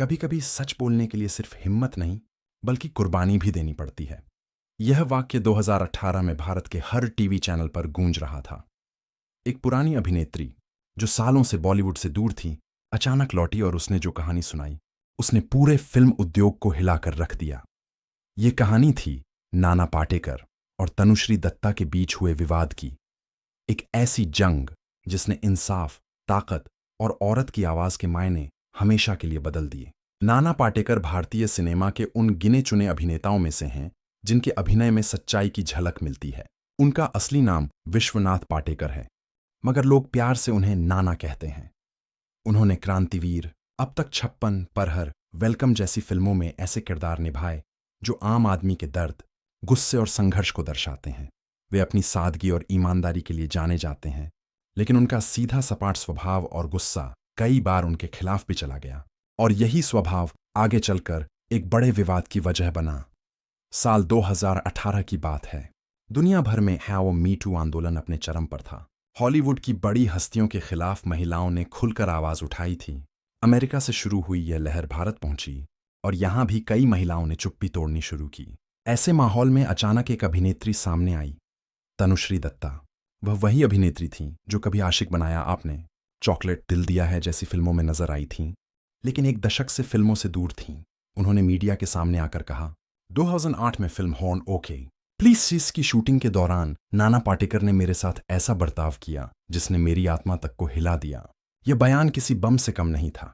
कभी कभी सच बोलने के लिए सिर्फ हिम्मत नहीं बल्कि कुर्बानी भी देनी पड़ती है। यह वाक्य 2018 में भारत के हर टीवी चैनल पर गूंज रहा था। एक पुरानी अभिनेत्री जो सालों से बॉलीवुड से दूर थी, अचानक लौटी और उसने जो कहानी सुनाई, उसने पूरे फिल्म उद्योग को हिलाकर रख दिया। ये कहानी थी नाना पाटेकर और तनुश्री दत्ता के बीच हुए विवाद की। एक ऐसी जंग जिसने इंसाफ, ताकत और औरत की आवाज के मायने हमेशा के लिए बदल दिए। नाना पाटेकर भारतीय सिनेमा के उन गिने चुने अभिनेताओं में से हैं जिनके अभिनय में सच्चाई की झलक मिलती है। उनका असली नाम विश्वनाथ पाटेकर है, मगर लोग प्यार से उन्हें नाना कहते हैं। उन्होंने क्रांतिवीर, अब तक 56, परहर, वेलकम जैसी फिल्मों में ऐसे किरदार निभाए जो आम आदमी के दर्द, गुस्से और संघर्ष को दर्शाते हैं। वे अपनी सादगी और ईमानदारी के लिए जाने जाते हैं, लेकिन उनका सीधा सपाट स्वभाव और गुस्सा कई बार उनके खिलाफ भी चला गया, और यही स्वभाव आगे चलकर एक बड़े विवाद की वजह बना। साल 2018 की बात है। दुनिया भर में वो मी टू आंदोलन अपने चरम पर था। हॉलीवुड की बड़ी हस्तियों के खिलाफ महिलाओं ने खुलकर आवाज उठाई थी। अमेरिका से शुरू हुई यह लहर भारत पहुंची और यहां भी कई महिलाओं ने चुप्पी तोड़नी शुरू की। ऐसे माहौल में अचानक एक अभिनेत्री सामने आई, तनुश्री दत्ता। वह वही अभिनेत्री थी जो कभी आशिक बनाया आपने, चॉकलेट दिल दिया है जैसी फिल्मों में नजर आई थीं, लेकिन एक दशक से फिल्मों से दूर थीं। उन्होंने मीडिया के सामने आकर कहा, 2008 में फिल्म हॉर्न ओके प्लीज की शूटिंग के दौरान नाना पाटेकर ने मेरे साथ ऐसा बर्ताव किया जिसने मेरी आत्मा तक को हिला दिया। यह बयान किसी बम से कम नहीं था।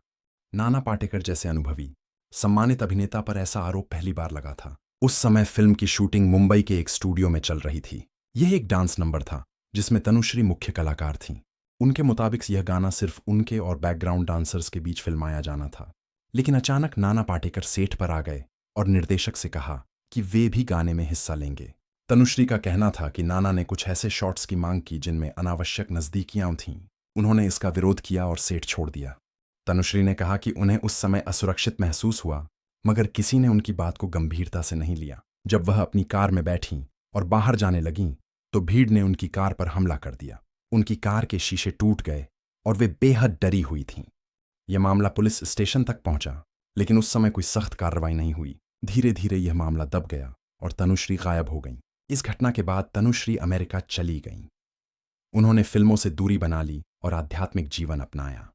नाना पाटेकर जैसे अनुभवी, सम्मानित अभिनेता पर ऐसा आरोप पहली बार लगा था। उस समय फिल्म की शूटिंग मुंबई के एक स्टूडियो में चल रही थी। यह एक डांस नंबर था जिसमें तनुश्री मुख्य कलाकार थीं। उनके मुताबिक यह गाना सिर्फ उनके और बैकग्राउंड डांसर्स के बीच फिल्माया जाना था। लेकिन अचानक नाना पाटेकर सेट पर आ गए और निर्देशक से कहा कि वे भी गाने में हिस्सा लेंगे। तनुश्री का कहना था कि नाना ने कुछ ऐसे शॉट्स की मांग की जिनमें अनावश्यक नजदीकियां थीं। उन्होंने इसका विरोध किया और सेट छोड़ दिया। तनुश्री ने कहा कि उन्हें उस समय असुरक्षित महसूस हुआ, मगर किसी ने उनकी बात को गंभीरता से नहीं लिया। जब वह अपनी कार में बैठीं और बाहर जाने लगीं, तो भीड़ ने उनकी कार पर हमला कर दिया। उनकी कार के शीशे टूट गए और वे बेहद डरी हुई थीं। यह मामला पुलिस स्टेशन तक पहुंचा, लेकिन उस समय कोई सख्त कार्रवाई नहीं हुई। धीरे धीरे यह मामला दब गया और तनुश्री गायब हो गईं। इस घटना के बाद तनुश्री अमेरिका चली गईं। उन्होंने फिल्मों से दूरी बना ली और आध्यात्मिक जीवन अपनाया।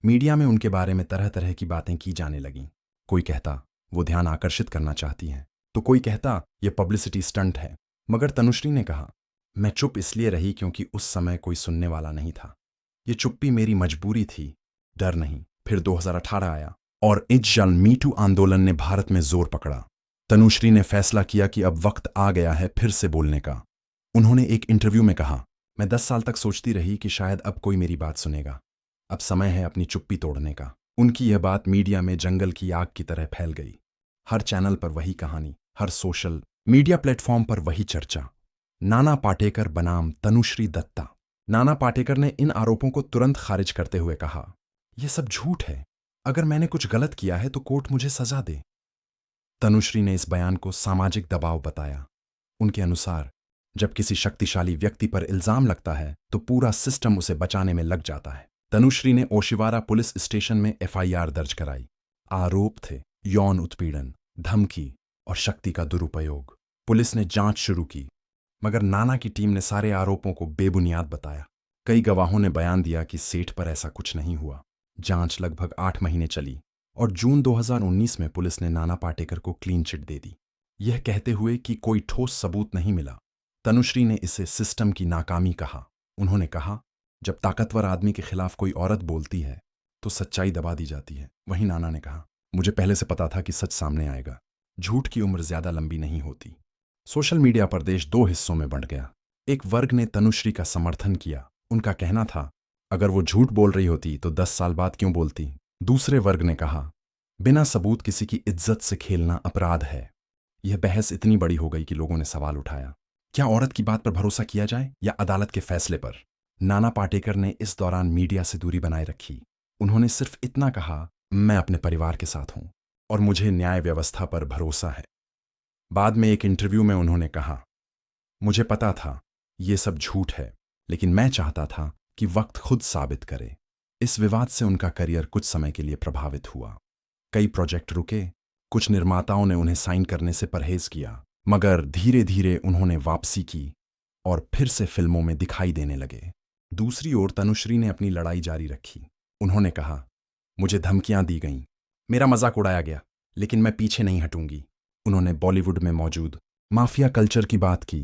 मीडिया में उनके बारे में तरह तरह की बातें की जाने लगीं। कोई कहता वो ध्यान आकर्षित करना चाहती हैं, तो कोई कहता यह पब्लिसिटी स्टंट है। मगर तनुश्री ने कहा, मैं चुप इसलिए रही क्योंकि उस समय कोई सुनने वाला नहीं था। ये चुप्पी मेरी मजबूरी थी, डर नहीं। फिर 2018 आया और इज्जल मी टू आंदोलन ने भारत में जोर पकड़ा। तनुश्री ने फैसला किया कि अब वक्त आ गया है फिर से बोलने का। उन्होंने एक इंटरव्यू में कहा, मैं 10 साल तक सोचती रही कि शायद अब कोई मेरी बात सुनेगा। अब समय है अपनी चुप्पी तोड़ने का। उनकी यह बात मीडिया में जंगल की आग की तरह फैल गई। हर चैनल पर वही कहानी, हर सोशल मीडिया प्लेटफॉर्म पर वही चर्चा। नाना पाटेकर बनाम तनुश्री दत्ता। नाना पाटेकर ने इन आरोपों को तुरंत खारिज करते हुए कहा, यह सब झूठ है। अगर मैंने कुछ गलत किया है तो कोर्ट मुझे सजा दे। तनुश्री ने इस बयान को सामाजिक दबाव बताया। उनके अनुसार जब किसी शक्तिशाली व्यक्ति पर इल्जाम लगता है तो पूरा सिस्टम उसे बचाने में लग जाता है। तनुश्री ने ओशिवारा पुलिस स्टेशन में एफआईआर दर्ज कराई। आरोप थे यौन उत्पीड़न, धमकी और शक्ति का दुरुपयोग। पुलिस ने जांच शुरू की, मगर नाना की टीम ने सारे आरोपों को बेबुनियाद बताया। कई गवाहों ने बयान दिया कि सेट पर ऐसा कुछ नहीं हुआ। जांच लगभग 8 महीने चली और जून 2019 में पुलिस ने नाना पाटेकर को क्लीन चिट दे दी, यह कहते हुए कि कोई ठोस सबूत नहीं मिला। तनुश्री ने इसे सिस्टम की नाकामी कहा। उन्होंने कहा, जब ताकतवर आदमी के खिलाफ कोई औरत बोलती है तो सच्चाई दबा दी जाती है। वहीं नाना ने कहा, मुझे पहले से पता था कि सच सामने आएगा। झूठ की उम्र ज्यादा लंबी नहीं होती। सोशल मीडिया पर देश 2 हिस्सों में बंट गया। एक वर्ग ने तनुश्री का समर्थन किया। उनका कहना था, अगर वो झूठ बोल रही होती तो 10 साल बाद क्यों बोलती। दूसरे वर्ग ने कहा, बिना सबूत किसी की इज्जत से खेलना अपराध है। यह बहस इतनी बड़ी हो गई कि लोगों ने सवाल उठाया, क्या औरत की बात पर भरोसा किया जाए या अदालत के फैसले पर। नाना पाटेकर ने इस दौरान मीडिया से दूरी बनाए रखी। उन्होंने सिर्फ इतना कहा, मैं अपने परिवार के साथ हूं और मुझे न्याय व्यवस्था पर भरोसा है। बाद में एक इंटरव्यू में उन्होंने कहा, मुझे पता था ये सब झूठ है, लेकिन मैं चाहता था कि वक्त खुद साबित करे। इस विवाद से उनका करियर कुछ समय के लिए प्रभावित हुआ। कई प्रोजेक्ट रुके, कुछ निर्माताओं ने उन्हें साइन करने से परहेज किया, मगर धीरे धीरे उन्होंने वापसी की और फिर से फिल्मों में दिखाई देने लगे। दूसरी ओर तनुश्री ने अपनी लड़ाई जारी रखी। उन्होंने कहा, मुझे धमकियां दी गईं, मेरा मजाक उड़ाया गया, लेकिन मैं पीछे नहीं हटूंगी। उन्होंने बॉलीवुड में मौजूद माफिया कल्चर की बात की,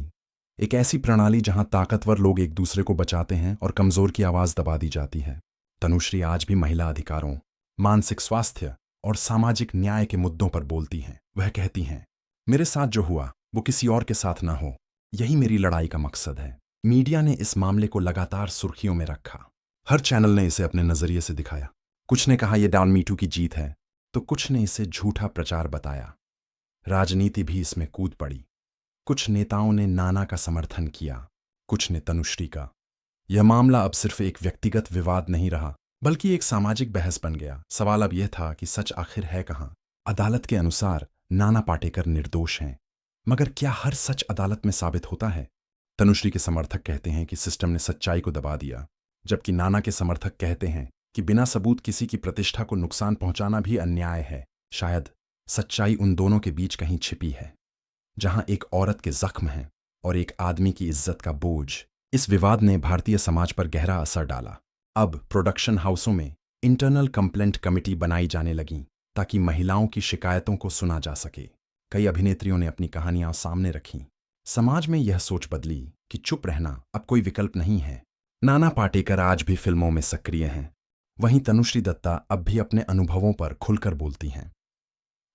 एक ऐसी प्रणाली जहां ताकतवर लोग एक दूसरे को बचाते हैं और कमजोर की आवाज दबा दी जाती है। तनुश्री आज भी महिला अधिकारों, मानसिक स्वास्थ्य और सामाजिक न्याय के मुद्दों पर बोलती हैं। वह कहती हैं, मेरे साथ जो हुआ वो किसी और के साथ ना हो, यही मेरी लड़ाई का मकसद है। मीडिया ने इस मामले को लगातार सुर्खियों में रखा। हर चैनल ने इसे अपने नजरिए से दिखाया। कुछ ने कहा यह डाउन मीटू की जीत है, तो कुछ ने इसे झूठा प्रचार बताया। राजनीति भी इसमें कूद पड़ी। कुछ नेताओं ने नाना का समर्थन किया, कुछ ने तनुश्री का। यह मामला अब सिर्फ एक व्यक्तिगत विवाद नहीं रहा, बल्कि एक सामाजिक बहस बन गया। सवाल अब यह था कि सच आखिर है कहां? अदालत के अनुसार नाना पाटेकर निर्दोष हैं, मगर क्या हर सच अदालत में साबित होता है? तनुश्री के समर्थक कहते हैं कि सिस्टम ने सच्चाई को दबा दिया, जबकि नाना के समर्थक कहते हैं कि बिना सबूत किसी की प्रतिष्ठा को नुकसान पहुंचाना भी अन्याय है। शायद सच्चाई उन दोनों के बीच कहीं छिपी है, जहां एक औरत के जख्म हैं और एक आदमी की इज्जत का बोझ। इस विवाद ने भारतीय समाज पर गहरा असर डाला। अब प्रोडक्शन हाउसों में इंटरनल कंप्लेंट कमेटी बनाई जाने लगीं ताकि महिलाओं की शिकायतों को सुना जा सके। कई अभिनेत्रियों ने अपनी कहानियां सामने रखीं। समाज में यह सोच बदली कि चुप रहना अब कोई विकल्प नहीं है। नाना पाटेकर आज भी फिल्मों में सक्रिय हैं, वहीं तनुश्री दत्ता अब भी अपने अनुभवों पर खुलकर बोलती हैं।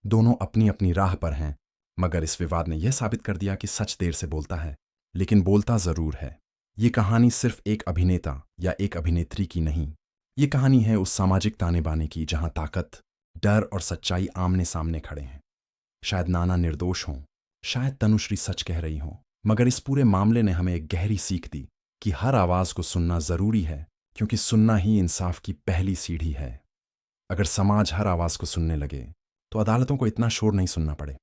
दोनों अपनी अपनी राह पर हैं, मगर इस विवाद ने यह साबित कर दिया कि सच देर से बोलता है, लेकिन बोलता जरूर है। ये कहानी सिर्फ एक अभिनेता या एक अभिनेत्री की नहीं, ये कहानी है उस सामाजिक ताने बाने की जहां ताकत, डर और सच्चाई आमने सामने खड़े हैं। शायद नाना निर्दोष हों, शायद तनुश्री सच कह रही हो, मगर इस पूरे मामले ने हमें एक गहरी सीख दी कि हर आवाज को सुनना जरूरी है, क्योंकि सुनना ही इंसाफ की पहली सीढ़ी है। अगर समाज हर आवाज को सुनने लगे तो अदालतों को इतना शोर नहीं सुनना पड़े।